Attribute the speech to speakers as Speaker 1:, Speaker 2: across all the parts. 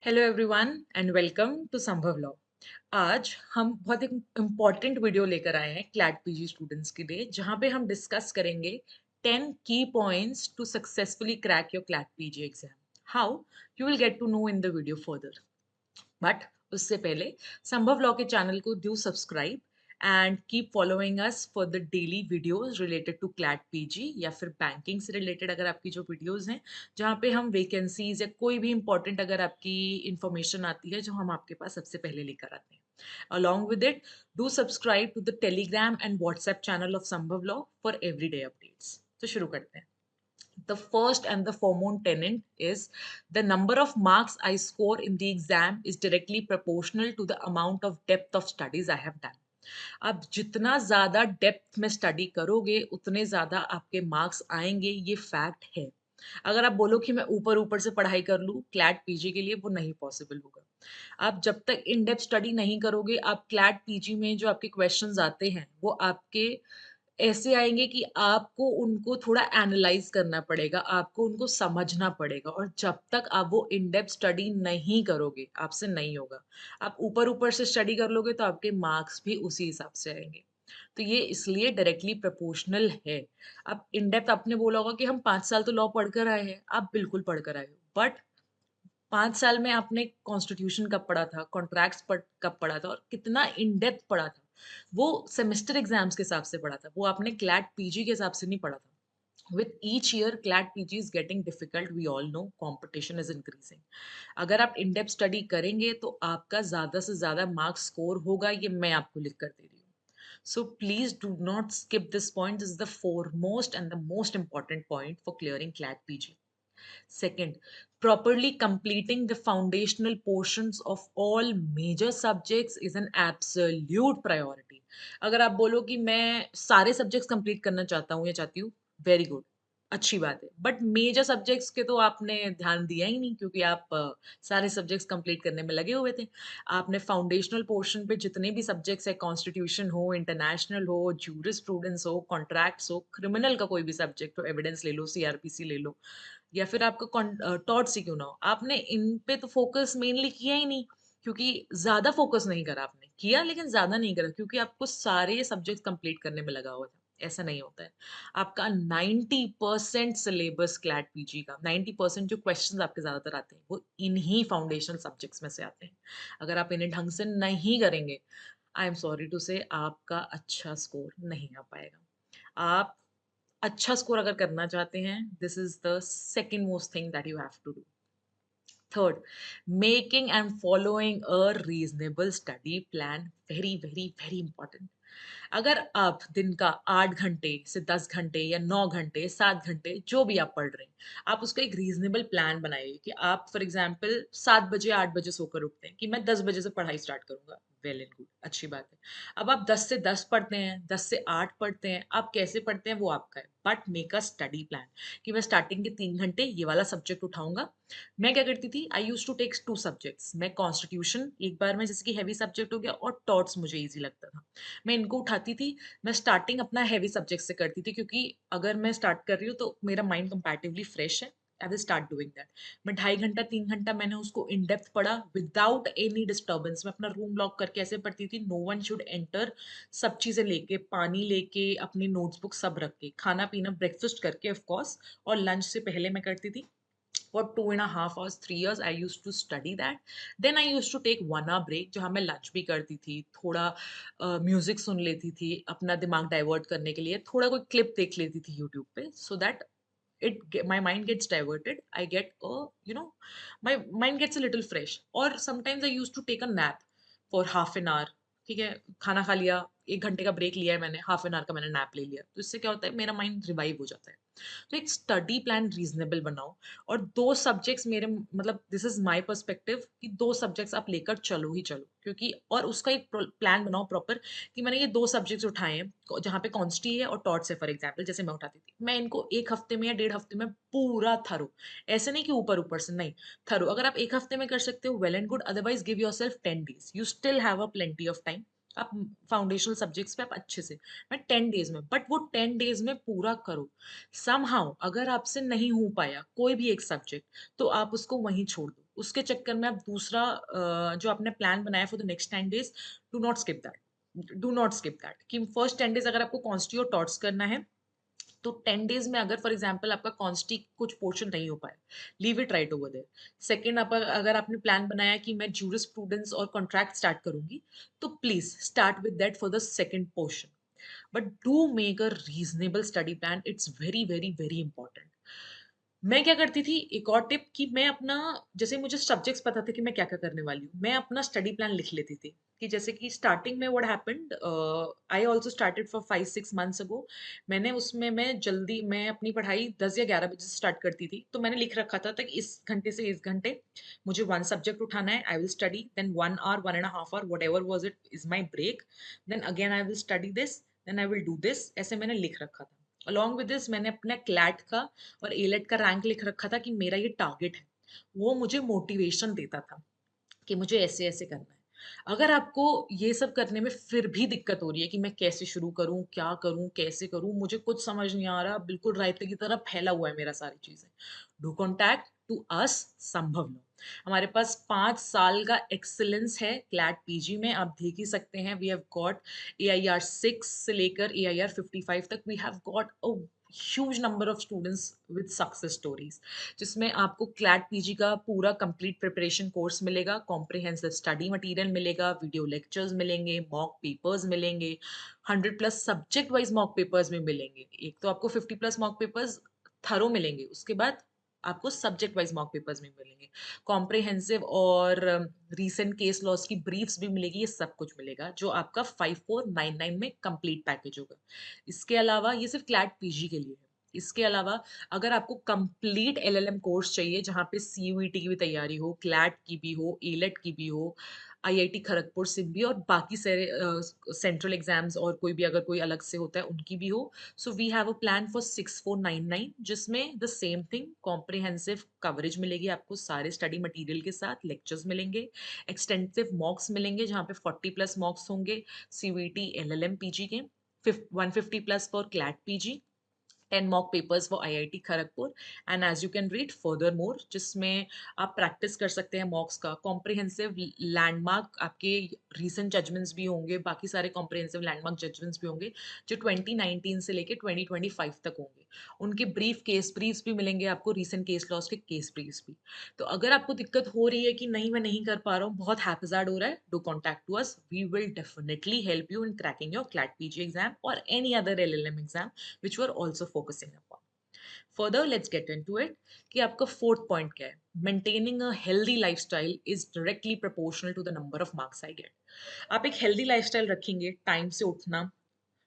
Speaker 1: Hello everyone and welcome to Sambhav law. आज हम बहुत एक इम्पॉर्टेंट वीडियो लेकर आए हैं क्लैट पीजी स्टूडेंट्स के लिए, जहां पे हम डिस्कस करेंगे 10 की points to successfully crack your CLAT PG exam. How you will get to know in the video further, but उससे पहले संभव लॉ के चैनल को do subscribe and keep following us for the daily videos related to CLAT PG या फिर banking से related अगर आपकी जो वीडियोस हैं, जहाँ पे हम वैकेंसीज या कोई भी इंपॉर्टेंट अगर आपकी इंफॉर्मेशन आती है जो हम आपके पास सबसे पहले लेकर आते हैं। Along with it, do subscribe to the Telegram and WhatsApp channel of Sambhav Law for everyday updates. तो शुरू करते हैं। The first and the foremost tenet is the number of marks I score in the exam is directly proportional to the amount of depth of studies I have done. आप जितना ज़्यादा depth में study करोगे उतने ज़्यादा आपके marks आएंगे, ये फैक्ट है। अगर आप बोलो कि मैं ऊपर ऊपर से पढ़ाई कर लूँ क्लैट पीजी के लिए, वो नहीं पॉसिबल होगा। आप जब तक इन डेप्थ स्टडी नहीं करोगे, आप क्लैट पीजी में जो आपके क्वेश्चंस आते हैं वो आपके ऐसे आएँगे कि आपको उनको थोड़ा एनालाइज़ करना पड़ेगा, आपको उनको समझना पड़ेगा, और जब तक आप वो इन डेप्थ स्टडी नहीं करोगे, आपसे नहीं होगा। आप ऊपर-ऊपर से स्टडी कर लोगे तो आपके मार्क्स भी उसी हिसाब से आएँगे। तो ये इसलिए डायरेक्टली प्रोपोर्शनल है। अब इन डेप्थ आपने बोला होगा कि हम 5 साल तो लॉ पढ़ कर आए हैं, आप बिल्कुल पढ़ कर आए हो। बट 5 साल में आपने कॉन्स्टिट्यूशन कब पढ़ा था, कॉन्ट्रैक्ट्स कब पढ़ा था और कितना इन डेप्थ पढ़ा था? वो सेमेस्टर एग्ज़ाम्स के हिसाब से पढ़ा था, वो आपने क्लैट पीजी के हिसाब से नहीं पढ़ा था। With each year, CLAT PG is getting difficult. We all know competition is increasing. अगर आप इन डेप्थ स्टडी करेंगे तो आपका ज़्यादा से ज़्यादा मार्क्स स्कोर होगा, ये मैं आपको लिख कर दे रही हूँ। So please do not skip this point. This is the foremost and the most important point for clearing CLAT PG. Second, properly completing the foundational portions of all major subjects is an absolute priority. अगर आप बोलो कि मैं सारे subjects complete करना चाहता हूँ या चाहती हूँ, वेरी गुड, अच्छी बात है। बट मेजर सब्जेक्ट्स के तो आपने ध्यान दिया ही नहीं, क्योंकि आप सारे सब्जेक्ट्स कंप्लीट करने में लगे हुए थे। आपने फाउंडेशनल पोर्शन पे जितने भी सब्जेक्ट्स है, कॉन्स्टिट्यूशन हो, इंटरनेशनल हो, ज्यूरिस्प्रूडेंस हो, कॉन्ट्रैक्ट्स हो, क्रिमिनल का कोई भी सब्जेक्ट हो, एविडेंस ले लो, सीआरपीसी ले लो, या फिर आपका टॉर्ट्स ही क्यों ना हो, आपने इन पे तो फोकस मेनली किया ही नहीं, क्योंकि ज़्यादा फोकस नहीं करा आपने। किया लेकिन ज़्यादा नहीं करा, क्योंकि आपको सारे सब्जेक्ट्स कंप्लीट करने में लगा हुआ था। ऐसा नहीं होता है। आपका 90% सिलेबस क्लैट पीजी का 90% जो क्वेश्चंस आपके ज़्यादातर आते हैं, वो इन्हीं फाउंडेशनल सब्जेक्ट्स में से आते हैं। अगर आप इन्हें ढंग से नहीं करेंगे, आई एम सॉरी टू से आपका अच्छा स्कोर नहीं आ पाएगा। आप अच्छा स्कोर अगर करना चाहते हैं, this is the second most thing that you have to do. Third, making and following a reasonable study plan, very very very important. अगर आप दिन का 8 घंटे से 10 घंटे या 9 घंटे, 7 घंटे जो भी आप पढ़ रहे हैं, आप उसका एक रीज़नेबल प्लान बनाइए कि आप फॉर एग्ज़ाम्पल 7 बजे, 8 बजे सोकर उठते हैं कि मैं 10 बजे से पढ़ाई स्टार्ट करूँगा। वेल एंड गुड, अच्छी बात है। अब आप 10 से 10 पढ़ते हैं, 10 से 8 पढ़ते हैं, आप कैसे पढ़ते हैं वो आपका है। But make a study plan कि मैं स्टार्टिंग के 3 घंटे ये वाला सब्जेक्ट उठाऊँगा। मैं क्या करती थी, I used to take 2 subjects. मैं कॉन्स्टिट्यूशन एक बार में, जैसे कि हेवी सब्जेक्ट हो गया, और टॉट्स मुझे ईज़ी लगता था। मैं इनको उठाती थी। मैं स्टार्टिंग अपना हेवी सब्जेक्ट से करती थी, क्योंकि अगर मैं स्टार्ट कर रही हूँ तो मेरा माइंड कंपैरेटिवली फ्रेश है। I will start doing that. मैं 2.5 घंटा 3 घंटा मैंने उसको इन डेप्थ पढ़ा विदाउट एनी डिस्टर्बेंस। मैं अपना रूम लॉक करके ऐसे पढ़ती थी, नो वन शुड एंटर। सब चीज़ें लेके, पानी लेके, अपनी नोट्स बुक सब रख के, खाना पीना ब्रेकफास्ट करके ऑफ कोर्स, और लंच से पहले मैं करती थी। For 2.5 hours, 3 years, I used to study that. Then I used to take 1 hour break, जहाँ मैं लंच भी करती थी, थोड़ा म्यूजिक सुन लेती थी अपना दिमाग डाइवर्ट करने के लिए, थोड़ा कोई क्लिप देख लेती थी यूट्यूब पे, so that my mind gets diverted. I get a, you know, my mind gets a little fresh. Or sometimes I used to take a nap for half an hour. ठीक है, खाना खा लिया, 1 घंटे का ब्रेक लिया है मैंने, हाफ एन आवर का मैंने नैप ले लिया, तो इससे क्या होता है, मेरा माइंड रिवाइव हो जाता है। तो एक स्टडी प्लान रीजनेबल बनाओ, और 2 सब्जेक्ट्स मेरे, मतलब दिस इज माय पर्सपेक्टिव, कि 2 सब्जेक्ट्स आप लेकर चलो ही चलो, क्योंकि और उसका एक प्लान बनाओ प्रॉपर कि मैंने ये 2 सब्जेक्ट्स उठाए हैं, जहाँ पे कॉन्स्टी है और टॉट्स है, फॉर एग्जाम्पल जैसे मैं उठाती थी, मैं इनको 1 हफ्ते में या 1.5 हफ्ते में पूरा थरो, ऐसे नहीं कि ऊपर ऊपर से नहीं, थरो। अगर आप 1 हफ्ते में कर सकते हो, well and good, otherwise give your self 10 days, you still have a plenty of time. आप फाउंडेशनल सब्जेक्ट्स पे आप अच्छे से, मैं 10 डेज में, बट वो 10 डेज में पूरा करो। समहाउ अगर आपसे नहीं हो पाया कोई भी एक सब्जेक्ट, तो आप उसको वहीं छोड़ दो। उसके चक्कर में आप दूसरा जो आपने प्लान बनाया for the next 10 days, do not skip that कि फर्स्ट 10 डेज़ अगर आपको कॉन्स्टी और टॉट्स करना है, तो 10 डेज में अगर फॉर एग्जांपल आपका कॉन्स्टी कुछ पोर्शन नहीं हो पाया, leave it right over there. Second, आप अगर आपने प्लान बनाया कि मैं जूरिस्प्रूडेंस और कॉन्ट्रैक्ट स्टार्ट करूंगी, तो please start with that for the second portion, but do make a reasonable study plan. It's very very very important. मैं क्या करती थी, एक और टिप कि मैं अपना, जैसे मुझे सब्जेक्ट्स पता थे कि मैं क्या-क्या करने वाली हूँ, मैं अपना स्टडी प्लान लिख लेती थी कि जैसे कि स्टार्टिंग में what happened, I also started for 5-6 months ago. मैं अपनी पढ़ाई 10 या 11 बजे से स्टार्ट करती थी, तो मैंने लिख रखा था कि इस घंटे से इस घंटे मुझे 1 सब्जेक्ट उठाना है, I will study, then 1 hour, 1 and a half hour, whatever was it is my break, then again I will study this, then I will do this, ऐसे मैंने लिख रखा था। अलॉन्ग विद दिस मैंने अपना क्लैट का और एलेट का रैंक लिख रखा था कि मेरा ये टारगेट है। वो मुझे मोटिवेशन देता था कि मुझे ऐसे-ऐसे करना है। अगर आपको ये सब करने में फिर भी दिक्कत हो रही है कि मैं कैसे शुरू करूँ, क्या करूँ, कैसे करूँ, मुझे कुछ समझ नहीं आ रहा, बिल्कुल रायते की तरह फैला हुआ है मेरा सारी चीज़ें। डू कॉन्टैक्ट टू अस संभव लो। हमारे पास 5 साल का एक्सीलेंस है क्लैट पीजी में, आप देख ही सकते हैं। वी हैव गॉट एआईआर 6 से लेकर एआईआर 55 तक, we have got a huge number of students with success stories, जिसमें आपको क्लैट पीजी का पूरा कंप्लीट प्रिपरेशन कोर्स मिलेगा, कॉम्प्रिहेंसिव स्टडी मटेरियल मिलेगा, वीडियो लेक्चर्स मिलेंगे, मॉक पेपर्स मिलेंगे, 100 plus subject wise mock papers भी मिलेंगे। एक तो आपको 50 प्लस मॉक पेपर्स थरो मिलेंगे, उसके बाद आपको सब्जेक्ट वाइज मॉक पेपर्स भी मिलेंगे, कॉम्प्रिहेंसिव और रीसेंट केस लॉस की ब्रीफ्स भी मिलेगी। ये सब कुछ मिलेगा जो आपका 5499 में कंप्लीट पैकेज होगा। इसके अलावा ये सिर्फ क्लैट पीजी के लिए है। इसके अलावा अगर आपको कंप्लीट एलएलएम कोर्स चाहिए जहाँ पे सीयूईटी की भी तैयारी हो, क्लैट की भी हो, एलेट की भी हो, आईआईटी खड़गपुर से भी और बाकी सारे सेंट्रल एग्जाम्स और कोई भी अगर कोई अलग से होता है उनकी भी हो, so we have a plan for 6499, जिसमें the same thing comprehensive coverage मिलेगी आपको, सारे स्टडी मटेरियल के साथ लेक्चर्स मिलेंगे, एक्सटेंसिव मॉक्स मिलेंगे जहाँ पे 40 प्लस मॉक्स होंगे सीवीटी एलएलएम पीजी के, 150 plus for CLAT PG, 10 mock papers for IIT Kharagpur, and as you can read further more, जिसमें आप प्रैक्टिस कर सकते हैं मॉक्स का, कॉम्प्रिहेंसिव लैंडमार्क आपके रीसेंट जजमेंट्स भी होंगे, बाकी सारे कॉम्प्रिहेंसिव लैंडमार्क जजमेंट्स भी होंगे जो 2019 से लेके 2025 तक होंगे। उनके ब्रीफ केस ब्रीफ्स भी मिलेंगे आपको, रीसेंट केस लॉस के केस ब्रीफ्स भी। तो अगर आपको दिक्कत हो रही है कि नहीं मैं नहीं कर पा रहा हूँ, बहुत हैप्पीजार्ड हो रहा है, do contact to us, we will definitely help you in cracking your CLAT PG exam और any other LLM exam which we're also focusing upon. Further, let's get into it कि आपका फोर्थ पॉइंट क्या है। Maintaining a healthy lifestyle is directly proportional to the number of marks I get. आप एक healthy lifestyle रखेंगे, time से उठना,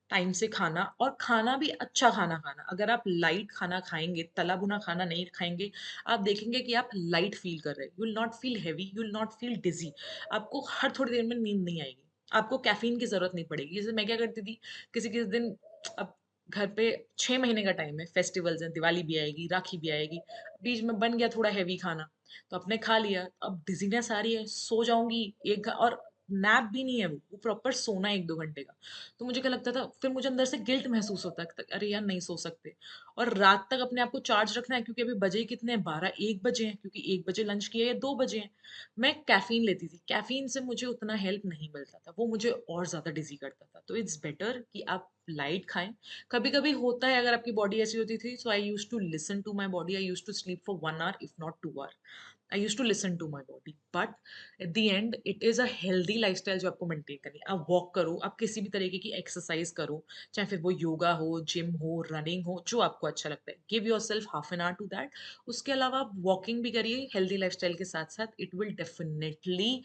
Speaker 1: time से खाना और खाना भी अच्छा खाना खाना। अगर आप लाइट खाना खाएंगे, तला भुना खाना नहीं खाएंगे, आप देखेंगे कि आप लाइट फील कर रहे हैं, you will not feel heavy, you will not feel dizzy, आपको हर थोड़ी देर में नींद नहीं आएगी, आपको कैफीन की जरूरत नहीं पड़ेगी। जैसे मैं क्या करती थी, किसी किसी दिन, अब घर पे 6 महीने का टाइम है, फेस्टिवल्स हैं, दिवाली भी आएगी, राखी भी आएगी, बीच में बन गया थोड़ा हैवी खाना, तो आपने खा लिया, अब डिजीनेस आ रही है, सो जाऊंगी और नैप भी नहीं है, वो प्रॉपर सोना है 1-2 घंटे का। तो मुझे क्या लगता था, फिर मुझे अंदर से गिल्ट महसूस होता है कि अरे यार नहीं सो सकते, और रात तक अपने आप को चार्ज रखना है, क्योंकि अभी बजे ही कितने हैं, 12-1 बजे हैं, क्योंकि 1 बजे लंच किया या 2 बजे हैं। मैं कैफीन लेती थी, कैफीन से मुझे उतना हेल्प नहीं मिलता था, वो मुझे और ज्यादा डिजी करता था। तो इट्स बेटर कि आप लाइट खाएं। कभी कभी होता है अगर आपकी बॉडी ऐसी होती थी, so I use to listen to my body, I use to sleep for 1 hour if not 2 hour, I use to listen to my body, but at the end it is a healthy lifestyle जो आपको maintain करनी है। आप walk करो, आप किसी भी तरीके की एक्सरसाइज करो, चाहे फिर वो योगा हो, जिम हो, रनिंग हो, जो आपको अच्छा लगता है, give yourself half an hour to that. उसके अलावा आप वॉकिंग भी करिए हेल्दी लाइफस्टाइल के साथ साथ, it will definitely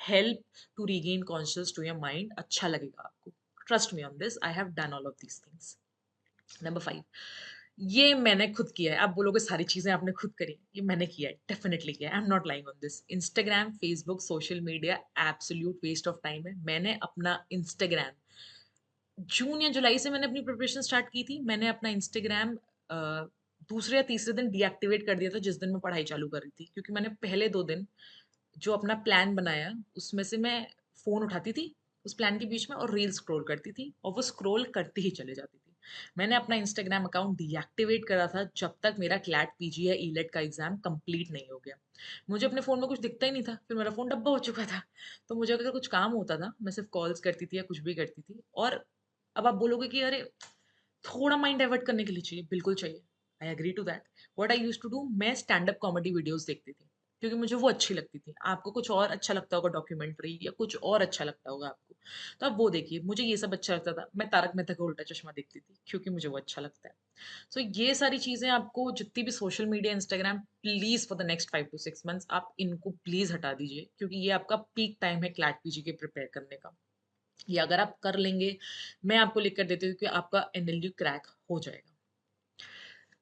Speaker 1: help to regain conscious to your mind, अच्छा लगेगा आपको। Trust me on this, I have done all of these things. Number 5, ये मैंने खुद किया है। आप बोलोगे सारी चीज़ें आपने खुद करी हैं, ये मैंने किया है, डेफ़िनिटली किया है, I am not lying on this. Instagram, Facebook, social media absolute waste of time है। मैंने अपना इंस्टाग्राम जून या जुलाई से मैंने अपनी प्रिपरेशन स्टार्ट की थी। मैंने अपना इंस्टाग्राम अ, दूसरे या तीसरे दिन डीएक्टिवेट कर दिया था जिस दिन मैं पढ़ाई चालू कर रही थी, क्योंकि मैंने पहले 2 दिन जो अपना प्लान बनाया, उसमें से मैं फ़ोन उठाती थी, उस प्लान के बीच में, और रील्स स्क्रॉल करती थी, और वो स्क्रॉल करती ही चले जाती थी। मैंने अपना इंस्टाग्राम अकाउंट डीएक्टिवेट करा था जब तक मेरा क्लैट पीजी या ईलेट का एग्जाम कंप्लीट नहीं हो गया। मुझे अपने फ़ोन में कुछ दिखता ही नहीं था, फिर मेरा फ़ोन डब्बा हो चुका था। तो मुझे अगर कुछ काम होता था, मैं सिर्फ़ कॉल्स करती थी या कुछ भी करती थी। और अब आप बोलोगे कि अरे थोड़ा माइंड डाइवर्ट करने के लिए चाहिए, बिल्कुल चाहिए। I agree to that. What I used to do, मैं स्टैंड अप कॉमेडी वीडियोज़ देखती थी, क्योंकि मुझे वो अच्छी लगती थी। आपको कुछ और अच्छा लगता होगा, डॉक्यूमेंट्री या कुछ और अच्छा लगता होगा आपको, तो आप वो देखिए। मुझे ये सब अच्छा लगता था। मैं तारक मेहता का उल्टा चश्मा देखती थी, क्योंकि मुझे वो अच्छा लगता है। सो ये सारी चीज़ें आपको जितनी भी social media, Instagram, please for the next 5 to 6 months आप इनको प्लीज़ हटा दीजिए, क्योंकि ये आपका पीक टाइम है क्लैट पीजी के प्रिपेयर करने का। ये अगर आप कर लेंगे, मैं आपको लिख कर देती हूँ कि आपका एनएलयू क्रैक हो जाएगा।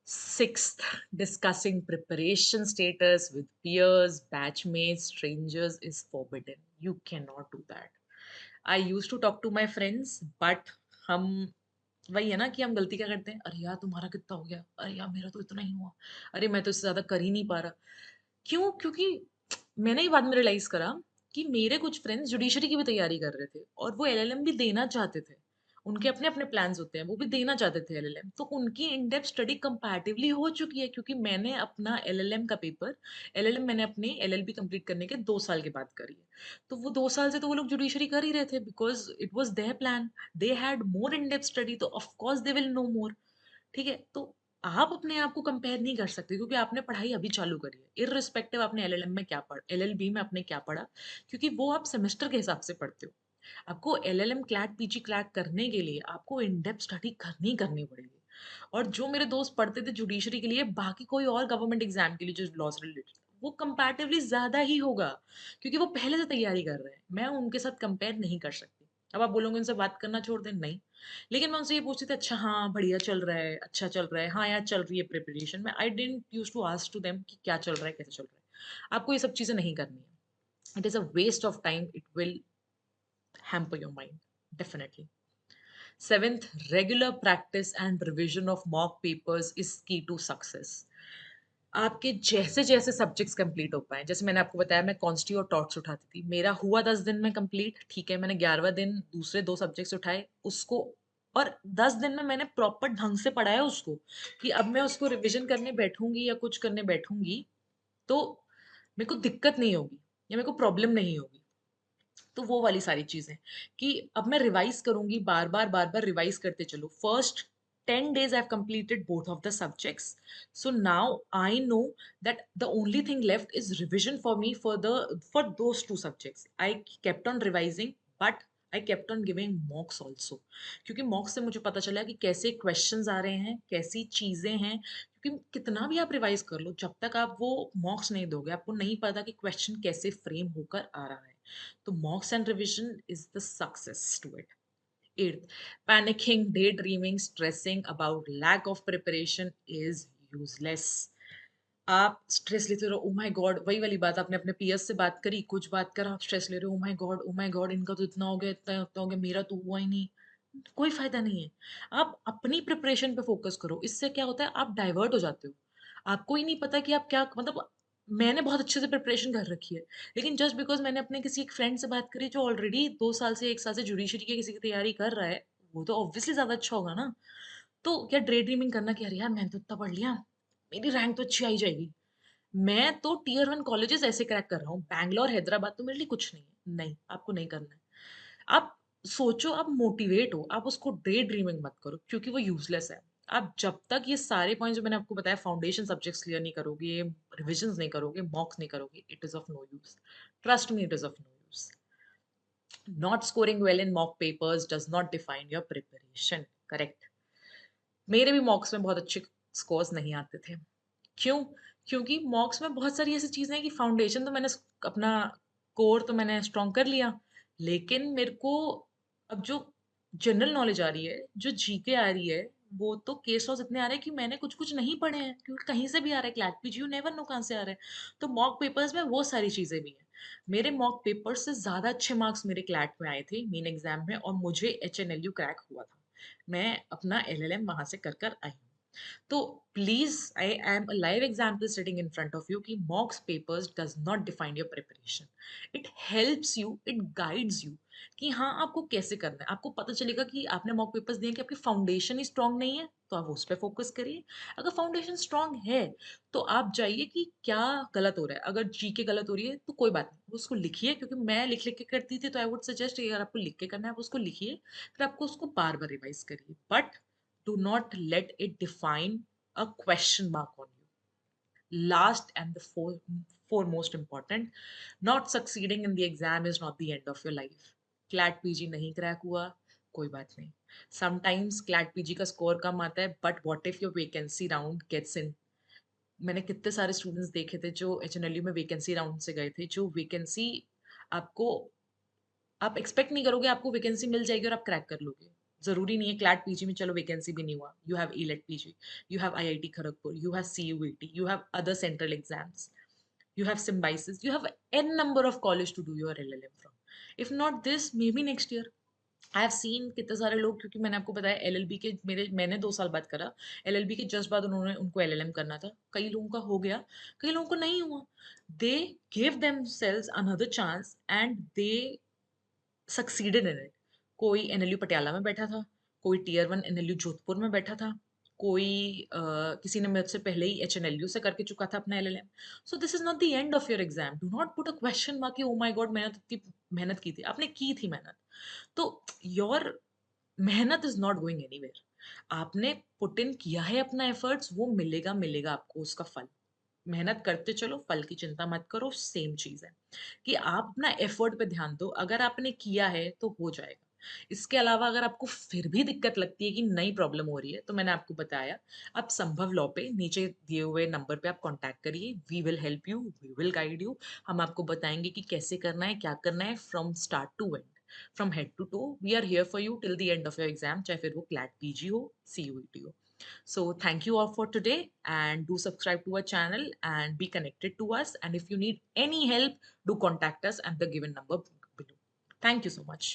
Speaker 1: Sixth, discussing preparation status with peers, batchmates, strangers is forbidden. You cannot do that. I used to talk to my friends, but हम वही है ना कि हम गलती क्या करते हैं, अरे यार तुम्हारा कितना हो गया, अरे यार मेरा तो इतना ही हुआ, अरे मैं तो इससे ज्यादा कर ही नहीं पा रहा। क्यों? क्योंकि मैंने ये बाद में रियलाइज करा कि मेरे कुछ फ्रेंड्स जुडिशरी की भी तैयारी कर रहे थे और वो एलएलएम भी देना चाहते थे। उनके अपने अपने प्लान्स होते हैं, वो भी देना चाहते थे एलएलएम, तो उनकी इन डेप्थ स्टडी कंपैरेटिवली हो चुकी है, क्योंकि मैंने अपना एलएलएम का पेपर, एलएलएम मैंने अपने एलएलबी कंप्लीट करने के 2 साल के बाद करी है। तो वो 2 साल से तो वो लोग जुडिशरी कर ही रहे थे, because it was their plan. They had more in depth study, तो ऑफकोर्स दे विल नो मोर। ठीक है? तो आप अपने आप को कंपेयर नहीं कर सकते, क्योंकि आपने पढ़ाई अभी चालू करी है। इर्रिस्पेक्टिव आपने एलएलएम में क्या पढ़ा, एलएलबी में आपने क्या पढ़ा, क्योंकि वो आप सेमेस्टर के हिसाब से पढ़ते हो। आपको एलएलएम क्लैट पीजी क्लैट करने के लिए आपको इन डेप्थ स्टडी करनी करनी पड़ेगी। और जो मेरे दोस्त पढ़ते थे जुडिशरी के लिए, बाकी कोई और गवर्नमेंट एग्जाम के लिए जो लॉ से रिलेटेड, वो कंपैरेटिवली ज्यादा ही होगा, क्योंकि वो पहले से तैयारी कर रहे हैं। मैं उनके साथ कंपेयर नहीं कर सकती। अब आप बोलोगे उनसे बात करना छोड़ दें, नहीं। लेकिन मैं उनसे ये पूछती थी, अच्छा हाँ बढ़िया चल रहा है, अच्छा चल रहा है, हाँ यार चल रही है प्रिपरेशन में। I didn't use to ask to them कि क्या चल रहा है, कैसे चल रहा है। आपको ये सब चीजें नहीं करनी है। It is a waste of time, it will hamper your mind, definitely. Seventh, regular practice and revision of mock papers is key to success. आपके जैसे जैसे सब्जेक्ट्स कंप्लीट हो पाए, जैसे मैंने आपको बताया मैं कॉन्स्टी और टॉट्स उठाती थी, मेरा हुआ 10 दिन में कंप्लीट। ठीक है, मैंने 11वां दिन दूसरे 2 सब्जेक्ट्स उठाए उसको, और 10 दिन में मैंने प्रॉपर ढंग से पढ़ाया उसको, कि अब मैं उसको रिविजन करने बैठूंगी या कुछ करने बैठूंगी तो मेरे को दिक्कत नहीं होगी या मेरे को प्रॉब्लम नहीं होगी। तो वो वाली सारी चीजें, कि अब मैं रिवाइज करूंगी, बार बार रिवाइज करते चलो। First 10 days I've completed both of the subjects, so now I know that the only thing left is revision for me for those 2 subjects. I kept on revising, but I kept on giving mocks also, क्योंकि मॉक्स से मुझे पता चला कि कैसे questions आ रहे हैं, कैसी चीजें हैं। क्योंकि कितना भी आप रिवाइज कर लो, जब तक आप वो मॉक्स नहीं दोगे, आपको नहीं पता कि क्वेश्चन कैसे फ्रेम होकर आ रहा है। तो mocks and revision is the success to it. Eighth, panicking, daydreaming, stressing about lack of preparation is useless. आप स्ट्रेस लेते रहो, ओ माय गॉड, वही वाली बात, आपने अपने पीएस से बात करी, कुछ बात करा, आप स्ट्रेस ले रहे हो, oh my God, oh my God, इनका तो इतना हो गया, इतना इतना हो गया, मेरा तो हुआ ही नहीं। कोई फायदा नहीं है। आप अपनी प्रिपरेशन पे फोकस करो। इससे क्या होता है, आप डाइवर्ट हो जाते हो। आपको ही नहीं पता कि आप क्या, मतलब मैंने बहुत अच्छे से प्रिपरेशन कर रखी है, लेकिन जस्ट बिकॉज मैंने अपने किसी एक फ्रेंड से बात करी जो ऑलरेडी 2 साल से 1 साल से जुडिशरी की किसी की तैयारी कर रहा है, वो तो ऑब्वियसली ज्यादा अच्छा होगा ना। तो क्या ड्रे ड्रीमिंग करना कि अरे यार मैंने तो इतना पढ़ लिया, मेरी रैंक तो अच्छी आई जाएगी। मैं तो टियर 1 कॉलेजेस ऐसे क्रैक कर रहा हूँ, बैंगलोर हैदराबाद तो मेरे लिए कुछ नहीं है। नहीं, आपको नहीं करना है। आप सोचो, आप मोटिवेट हो, आप उसको डे ड्रीमिंग मत करो, क्योंकि वो यूजलेस है। आप जब तक ये सारे पॉइंट्स जो मैंने आपको बताया, फाउंडेशन सब्जेक्ट्स क्लियर नहीं करोगे, रिविजन नहीं करोगे, मॉक्स नहीं करोगे, it is of no use. Trust me, it is of no use. Not scoring well in mock papers does not define your preparation. Correct. मेरे भी मॉक्स में बहुत अच्छे स्कोर्स नहीं आते थे। क्यों? क्योंकि मॉक्स में बहुत सारी ऐसी चीज़ें हैं कि फाउंडेशन तो मैंने अपना कोर तो मैंने स्ट्रॉन्ग कर लिया, लेकिन मेरे को अब जो जनरल नॉलेज आ रही है, जो जीके आ रही है, वो तो केस लॉस इतने आ रहे हैं कि मैंने कुछ कुछ नहीं पढ़े हैं, क्योंकि कहीं से भी आ रहा है, CLAT PG, you never know कहाँ से आ रहा है। तो मॉक पेपर्स में वो सारी चीज़ें भी हैं। मेरे मॉक पेपर से ज़्यादा अच्छे मार्क्स मेरे क्लैट में आए थे मेन एग्जाम में, और मुझे एचएनएलयू क्रैक हुआ था। मैं अपना एलएलएम वहां से कर कर आई हूँ। तो please, I am a live example sitting in front of you कि mocks papers does not define your preparation. It helps you, it guides you, कि हाँ, आपको कैसे करना है। आपको पता चलेगा कि आपने मॉक पेपर्स दिए कि आपकी फाउंडेशन ही स्ट्रॉन्ग नहीं है, तो आप उस पे फ़ोकस करिए। अगर फाउंडेशन स्ट्रॉन्ग है, तो आप जाइए कि क्या गलत हो रहा है। अगर जीके गलत हो रही है, तो कोई बात नहीं, उसको लिखिए क्योंकि मैं लिख-लिख के करती थी, तो आई वुड सजेस्ट अगर आपको लिख के करना है, आप उसको लिखिए, फिर आपको उसको बार-बार रिवाइज़ करिए। But do not let it define a question mark on you. Last and the foremost important, not succeeding in the exam is not the end of your life. CLAT PG नहीं crack हुआ, कोई बात नहीं. Sometimes CLAT PG का score कम आता है, but what if your vacancy round gets in? मैंने कितने सारे स्टूडेंट्स देखे थे जो एचएनएलयू में वैकेंसी राउंड से गए थे, जो वैकेंसी आपको आप एक्सपेक्ट नहीं करोगे आपको वैकेंसी मिल जाएगी और आप क्रैक कर लोगे। ज़रूरी नहीं है क्लैट पीजी में चलो वैकेंसी भी नहीं हुआ। You have AILET PG, you have IIT Kharagpur, you have CUET, you have other central exams, you have symbiosis, you have n number of college to do your LLM from. If not this, maybe next year. I have seen कितने सारे लोग, क्योंकि मैंने आपको बताया LLB के मैंने 2 साल बाद करा। एलएलबी के जस्ट बाद उन्होंने उनको एलएलएम करना था। कई लोगों का हो गया, कई लोगों को नहीं हुआ। They give themselves another chance and they succeeded in it. कोई एनएलयू पटियाला में बैठा था, कोई टियर 1 एनएलयू जोधपुर में बैठा था, कोई किसी ने मुझसे पहले ही एचएनएलयू से करके चुका था अपना LLM. So this is not the end of your exam. Do not put a question mark कि ओ माय गॉड मैंने तो इतनी मेहनत की थी। आपने की थी मेहनत, तो योर मेहनत इज नॉट गोइंग एनीवेयर। आपने पुट इन किया है अपना एफर्ट्स, वो मिलेगा मिलेगा आपको उसका फल। मेहनत करते चलो, फल की चिंता मत करो। सेम चीज़ है कि आप अपना एफर्ट पे ध्यान दो, अगर आपने किया है तो हो जाएगा। इसके अलावा अगर आपको फिर भी दिक्कत लगती है कि नई प्रॉब्लम हो रही है, तो मैंने आपको बताया, आप संभव लॉ पे नीचे दिए हुए नंबर पे आप कॉन्टैक्ट करिए। We will help you, we will guide you. हम आपको बताएँगे कि कैसे करना है, क्या करना है from start to end, from head to toe. We are here for you till the end of your exam, चाहे फिर वो क्लैट पीजी हो, सीयूईटी हो। So thank you all for today, and do subscribe to our channel and be connected to us. And if you need any help, do contact us at the given number below. Thank you so much.